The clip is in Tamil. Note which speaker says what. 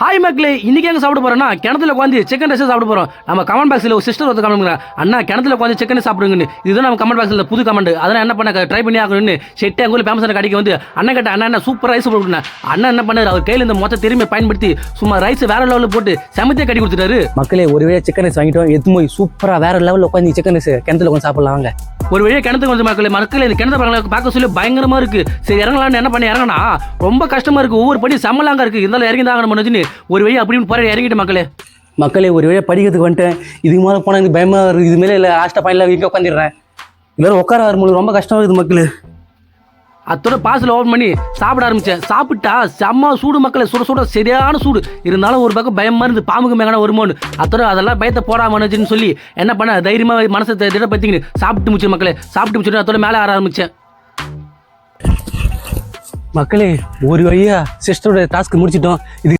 Speaker 1: ஹாய் மக்களே, இன்னைக்கு எங்க சாப்பிட போறோம்னா கிணத்துல உட்காந்து சிக்கன் ரைஸ் சாப்பிட போறோம். நம்ம கமெண்ட் பாக்ஸ்ல ஒரு சிஸ்டர் ஒருத்தர் கமெண்ட் பண்ணுறாங்க, அண்ணா கிணத்துல உட்காந்து சிக்கன் சாப்பிடுங்கன்னு. இதுதான் நம்ம கமெண்ட் பாக்ஸ்ல புது கமெண்ட். அதெல்லாம் என்ன பண்ண ட்ரை பண்ணி ஆகணும்னு செட்டே அங்கே ஃபேமஸான கடைக்கு வந்து அண்ணன் கேட்ட அண்ணா சூப்பர் ரைஸ் போட்டுருந்தேன். அண்ணன் என்ன பண்ணாரு, அவர் கையில் இந்த மொத்த திறமையை பயன்படுத்தி சும்மா ரைஸ் வேற லெவலில் போட்டு சமத்தே கட்டி கொடுத்துட்டாரு.
Speaker 2: மக்களே ஒரு வேளை சிக்கன் ரைஸ் வாங்கிட்டோம், எத்து போய் சூப்பராக வேற லெவலில் உட்காந்து சிக்கன் ரைஸ் கிணத்துல உட்காந்து சாப்பிடலாம். வாங்க
Speaker 1: ஒரு வழியாக கிணத்துக்கு வந்து மக்களே இந்த கிணத்து பார்க்க சொல்லி பயங்கரமா இருக்கு. சரி இறங்கலான்னு என்ன பண்ணி இறங்கினா ரொம்ப கஷ்டமா இருக்கு. ஒவ்வொரு படி செம்மலாங்க இருக்கு. இருந்தாலும் இறங்கி தான் பண்ணுச்சுன்னு ஒரு வழி அப்படின்னு போற இறங்கிட்டு
Speaker 2: மக்களே ஒரு வேளை படிக்கிறதுக்கு வந்துட்டேன். இதுக்கு மேலே போனால் எனக்கு பயமா இருக்குது. இது மேலே இல்லை லாஸ்ட்டாக பாயிண்டில் வீட்டில் உட்காந்துடுறேன். எல்லாரும் உட்கார வரும்போது ரொம்ப கஷ்டமா இருக்குது மக்களே.
Speaker 1: அத்தோட பார்சல் ஓப்பன் பண்ணி சாப்பிட ஆரம்பிச்சேன். சாப்பிட்டா செம்ம சூடு மக்களே, சுட சுட சரியான சூடு. இருந்தாலும் ஒரு பக்கம் பயமா இருந்து பாம்புக்கு மேலே வருமோன்னு அத்தோட அதெல்லாம் பயத்தை போடாமன்னு சொல்லி என்ன பண்ண தைரியமா மனசை திடப்பத்தின்னு சாப்பிட்டு முடிச்சு மக்களே. சாப்பிட்டு முடிச்சுட்டு அத்தோட மேலே ஆற ஆரம்பிச்சேன்.
Speaker 2: மக்களே ஒரு வழியா சிஸ்டரோட டாஸ்க் முடிச்சிட்டோம். இது